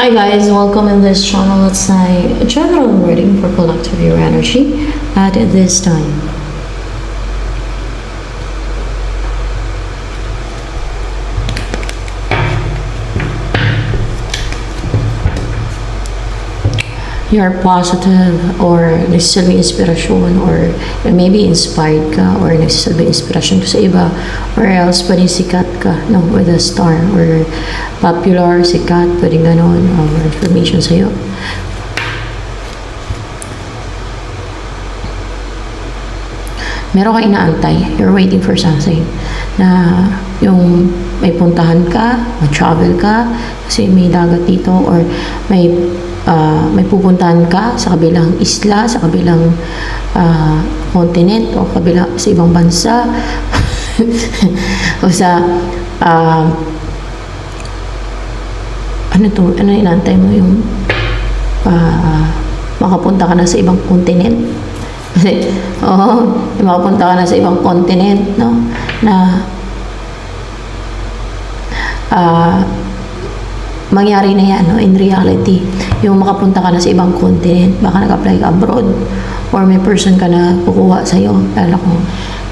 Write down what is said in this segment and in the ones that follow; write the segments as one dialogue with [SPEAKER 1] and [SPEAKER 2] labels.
[SPEAKER 1] Hi guys, welcome in this channel. Let's say a general reading for collective your energy at this time. You're positive or nagsasabi inspirasyon or maybe inspired ka or nagsasabi inspirasyon ka sa iba or else pwedeng sikat ka no, with a star or popular, sikat, pwedeng ganon or information sa'yo. Meron kang inaantay, you're waiting for something na yung may puntahan ka, mag-travel ka kasi may dagat dito or may pupuntahan ka sa kabilang isla, sa kabilang continent o sa ibang bansa o sa ano inaantay mo yung makapunta ka na sa ibang continent kasi makapunta ka na sa ibang continent no na mangyari na yan no, in reality yung makapunta ka na sa ibang continent, baka nag-apply ka abroad or may person ka na kukuha sa'yo, lalo kung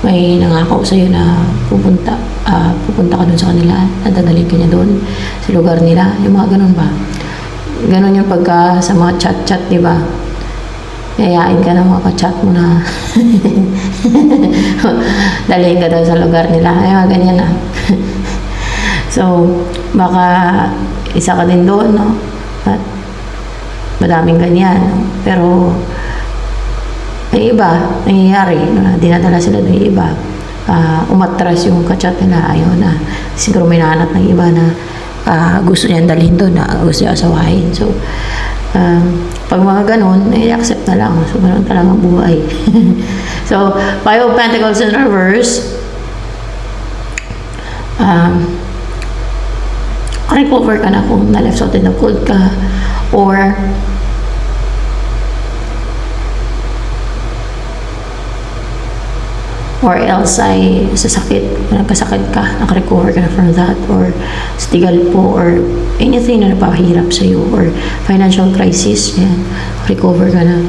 [SPEAKER 1] may nangako sa'yo na pupunta ka dun sa kanila, nadadalhin ka niya dun sa lugar nila, yung mga ganun ba? Ganun yung pagka sa mga chat-chat, di ba? Yayain ka na mga ka-chat mo na dalhin ka daw sa lugar nila, ay mga ganyan na. So, baka isa ka din doon, no? At madaming ganyan, no? Pero may iba, nangyayari, no? Dinadala sila ng iba. Umatras yung kachat nila, ayaw na. Siguro may nahanap ng iba na gusto niyan dalhin doon, na gusto niya asawahin. So, pag mga ganun, i-accept na lang. So, ganun talaga ang buhay. So, Five of Pentacles in reverse. Recover ka na kung na-left-outed na cold ka or else ay sa sakit, nagkasakit ka, nakarecover ka na from that or stigal po or anything na napahirap sa'yo or financial crisis, yan, recover ka na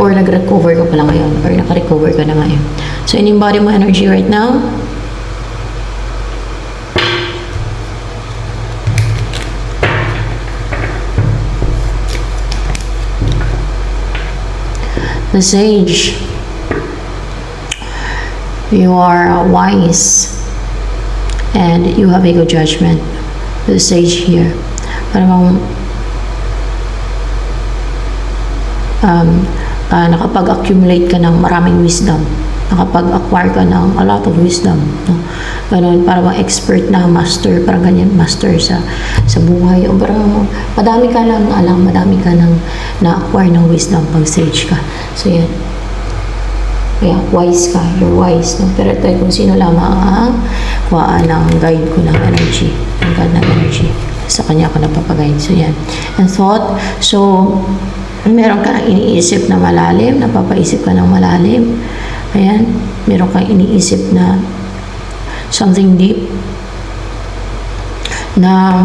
[SPEAKER 1] or nag-recover ka pala ngayon or naka-recover ka na ngayon. So, in-embody mo energy right now. The Sage, you are wise and you have a good judgment. The Sage here, parang nakapag-accumulate ka ng maraming wisdom, nakapag-acquire ka ng a lot of wisdom, no? Ganun, parang expert na master, parang ganyan, master sa buhay o parang madami ka lang alam, madami ka nang na-acquire ng wisdom pag Sage ka. So yan, kaya wise ka, you're wise, no? Pero ito kung sino lamang ang kuhaan ng guide ko ng energy, ang guide ng energy, sa kanya ako napapaguide. So yan, and thought, so meron kang iniisip na malalim, napapaisip ka ng malalim, ayan, meron kang iniisip na something deep na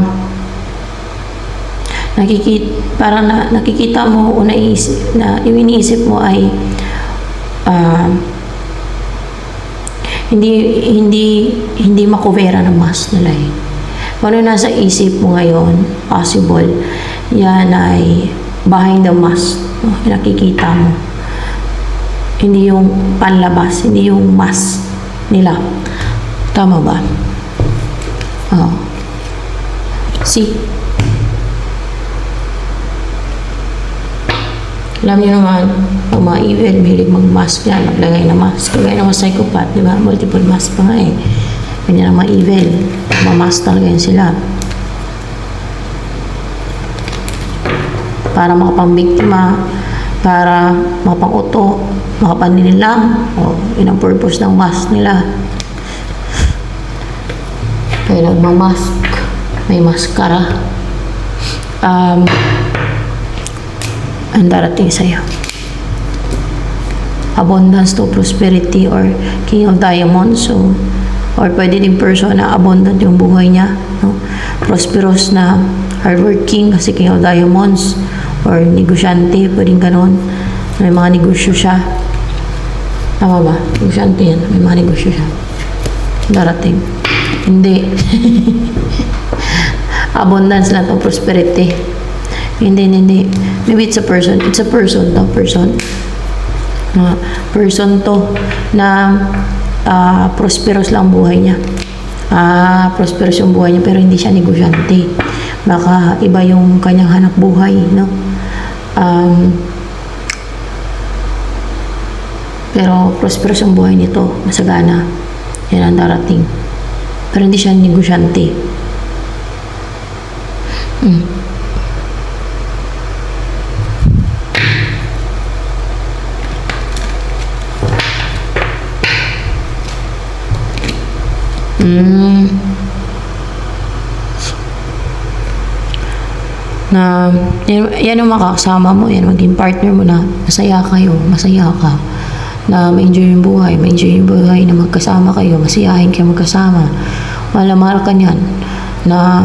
[SPEAKER 1] nakikita mo o naisip na yung iniisip mo ay hindi makuvera ng mas nila eh. Kung ano nasa isip mo ngayon, possible yan ay behind the mask, no? Nakikita mo hindi yung panlabas, hindi yung mask nila. Tama ba? See? Alam niyo naman, pag mga evil, mahilig mag-mask yan, maglagay na mask. Kagaya ng mga psychopath, di ba? Multiple mask pa nga eh. Ganyan ang mga evil. Mamask talaga yan sila. Para makapang-biktima, para makapang-uto, makapanilang, o yun ang purpose ng mask nila. Kaya nagmamask, may maskara. Ang darating sa'yo. Abundance to prosperity or King of Diamonds. So, or pwede din person na abundant yung buhay niya. No? Prosperous na hardworking kasi King of Diamonds, or negosyante, pwedeng ganon. May mga negosyo siya. Tama ba? Negosyante yan. May mga negosyo siya. Darating. Hindi. Abundance lang to, prosperity. Hindi. Maybe it's a person. It's a person to, person. Person to na prosperous lang buhay niya. Prosperous yung buhay niya pero hindi siya negosyante. Baka iba yung kanyang hanap buhay, no? Pero prosperous ang buhay nito, masagana. Yan ang darating. Pero hindi siya negosyante. Na yan yung makakasama mo, yan maging partner mo na masaya kayo, masaya ka, na ma-enjoy yung buhay na magkasama kayo, masiyahin kayo magkasama, mahal ka niyan, na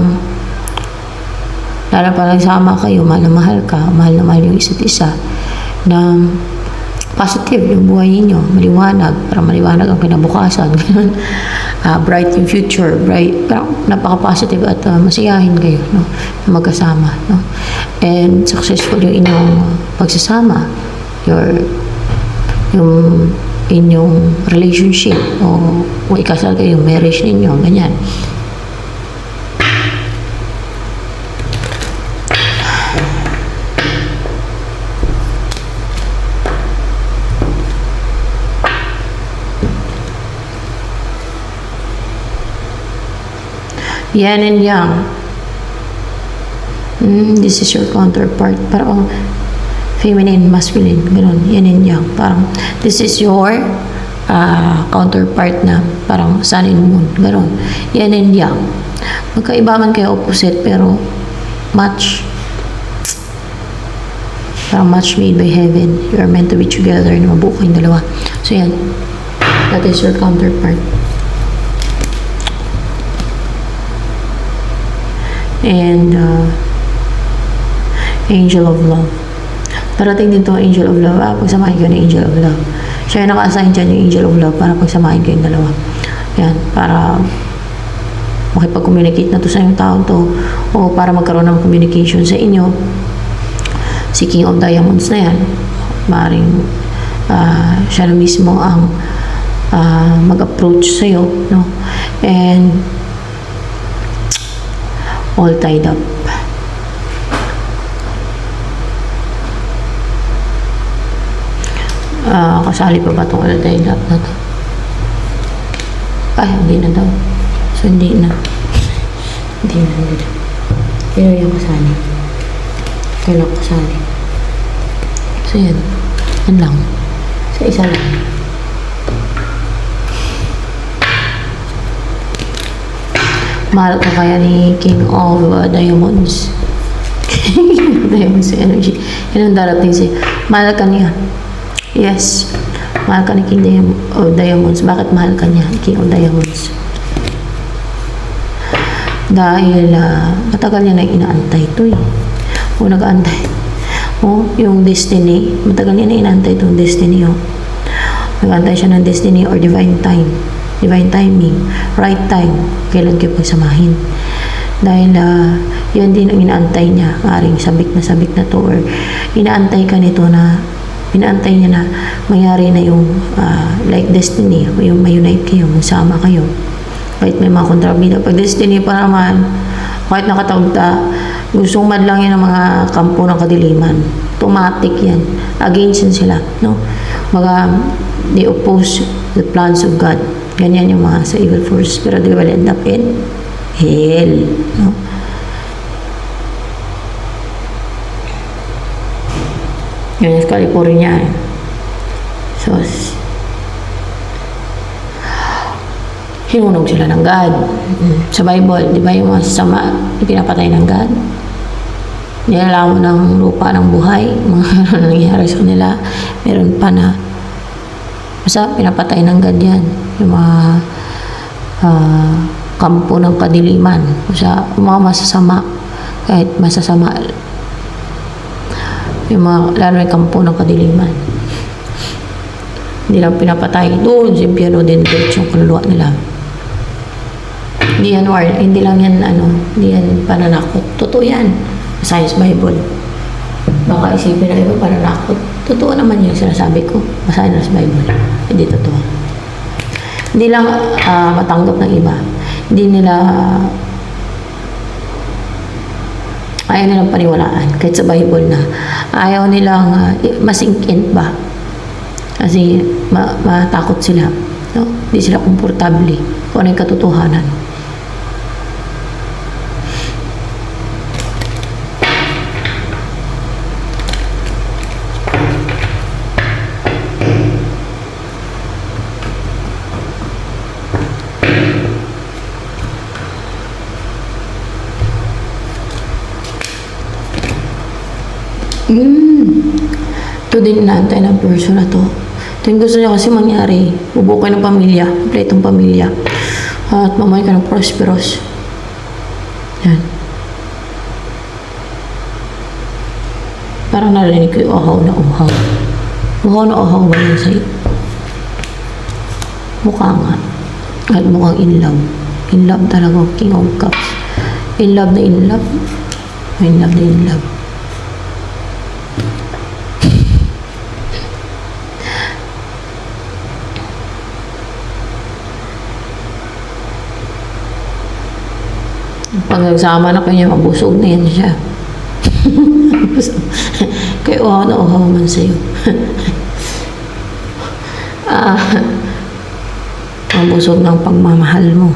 [SPEAKER 1] lalo pa nagsama kayo, mahal na mahal yung isa't isa, na positive yung buhay ninyo, maliwanag, para maliwanag ang kinabukasan, bright yung future, bright, parang napaka-positive at masiyahin kayo, no, na magkasama, no, and successful yung inyong pagsasama, yung inyong relationship, o kung ikasal kayo, marriage ninyo, ganyan. Yin and yang. This is your counterpart. Parang feminine, masculine. Ganun. Yin and yang. Parang this is your counterpart na parang sun and moon. Ganun. Yin and yang. Magkaiba man kayo opposite pero match. Parang match made by heaven. You are meant to be together na mabuo kayong dalawa. So yan. That is your counterpart. And Angel of Love. Darating din to Angel of Love. Pagsamahin kayo ng Angel of Love. Siya yung naka-assign dyan yung Angel of Love para pagsamahin kayong dalawa. Yan. Para makipag-communicate na to sa yung tao to, o para magkaroon ng communication sa inyo. Si King of Diamonds na yan. Maring siya na mismo ang mag-approach sa'yo, no? And all tied up. Kasali pa ba itong all tied up na to? Ay, hindi na daw. So, hindi na. Hindi na. Pero yung kasali. Kailang kasali. So, yan. Yan lang. So, isa lang. Mahal ka kaya ni King of Diamonds. King of Diamonds energy. Yan ang darating siya. Mahal ka niya. Yes. Mahal ka ni King of Diamonds. Bakit mahal ka niya, King of Diamonds? Dahil matagal niya na inaantay ito eh. O nag-aantay. O yung destiny. Matagal niya na inaantay itong destiny. O. Nag-aantay siya ng destiny or divine time. Divine timing, right time, kailan kayo pagsamahin. Dahil yun din ang inaantay niya, aring sabik na to, or inaantay ka nito na, inaantay niya na mayari na yung like destiny, yung may-unite kayo, magsama kayo. Kahit may mga kontrabida. Pag destiny pa naman, kahit nakatawagta, gustong madlang yan ng mga kampo ng kadiliman. Automatic yan. Against yan sila, no? They oppose the plans of God. Ganyan yung mga sa evil force, pero they will end up in hell, no? Yun yung California. So, hinunog sila ng God. Sa Bible, di ba yung mga sasama, pinapatay ng God? Nilalamon ng lupa ng buhay, mga nangyayari sa kanila. Meron pa na basta pinapatay ng God yan. Yung mga kampo ng kadiliman. Basta mga masasama kahit masasama, yung mga, lalo yung kampo ng kadiliman. Hindi lang pinapatay. Doon sa impyerno din diretso yung kaluluwa nila. Hindi yan war, hindi lang yan hindi yan pananakot. Totoo yan. Science Bible. Baka isipin na iba pananakot. Totoo naman yung sinasabi ko. Basahin na sa Bible. Hindi totoo. Hindi lang matanggap ng iba. Hindi nila ayaw nilang paniwalaan. Kahit sa Bible na ayaw nilang masingkin ba. Kasi matakot sila. No? Hindi sila komportable kung ano yung katotohanan. Ito din inaantay ng person na to. Ito yung gusto niya kasi mangyari. Bubuo kayo ng pamilya. Kompletong pamilya. At mamay ka ng prosperous. Yan. Parang narinig ko yung uhaw na uhaw. Uhaw na uhaw ba yun sa'yo? Mukha nga. At mukhang in love. In love talaga. King of Cups. In love na in love. In love na in love. Pag nagsama na kayo, mabusog na yan siya. Kaya uhaw na uhaw man sa'yo. Mabusog ng pagmamahal mo.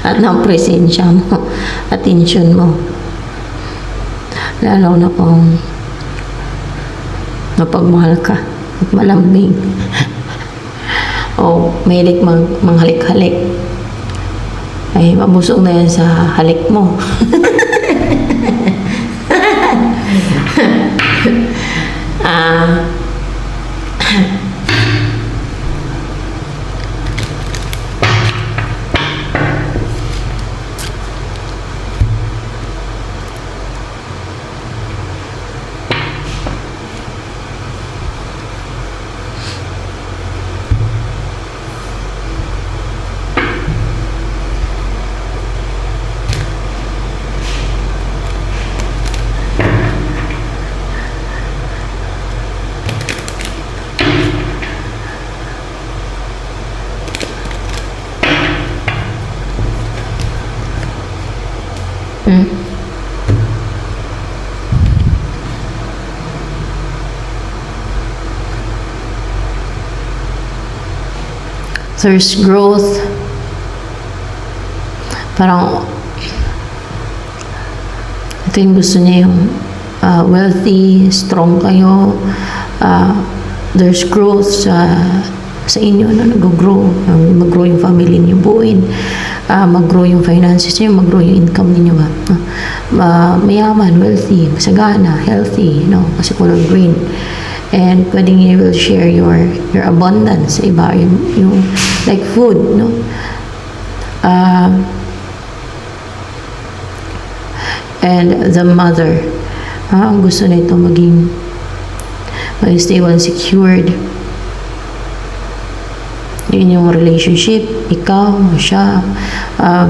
[SPEAKER 1] At ng presensya mo. Attention mo. Lalo na kung napagmahal ka at malambing. O mahilig manghalik-halik. Ay, mabusog na yan sa halik mo. There's growth. Parang ito yung gusto niya, yung wealthy, strong kayo. There's growth sa inyo na nag-grow. Mag-grow yung family niyo buuin. Mag-grow yung finances niyo, mag-grow yung income niyo ba. Mayaman, wealthy, masagana, healthy, kasi color green. And pwedeng you will share your abundance sa iba, yung like food, and the mother, ang gusto nito maging stable and secured. Yun yung relationship, ikaw, siya,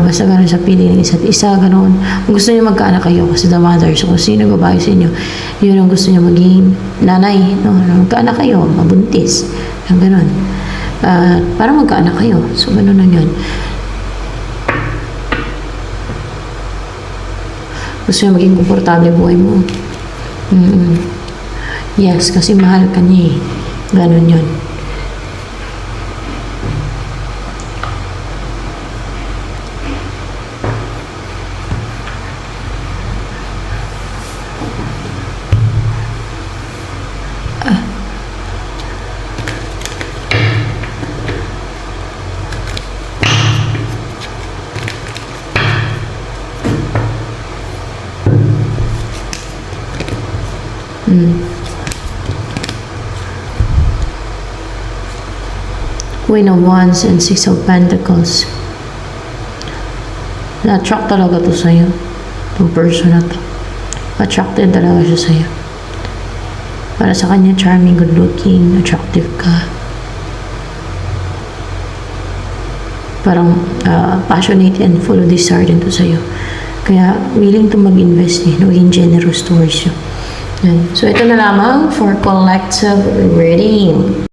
[SPEAKER 1] basta gano'n sa pili ng isa't isa, gano'n. Kung gusto niyo magkaanak kayo, kasi the mother, so kung sino babae sa inyo, yun ang gusto niyo maging nanay, magkaanak kayo, mabuntis, yung gano'n. Para magkaanak kayo, so gano'n lang yun. Gusto niyo maging komportable buhay mo. Yes, kasi mahal ka niya eh. Gano'n yun. Queen of Wands and Six of Pentacles. Na-attract talaga to sa'yo. Itong person na to. Attracted talaga siya sa'yo. Para sa kanya, charming, good looking, attractive ka. Parang passionate and full of desire din to sa'yo. Kaya willing to mag-invest maging generous towards you. Yan. So ito na lamang for collective reading.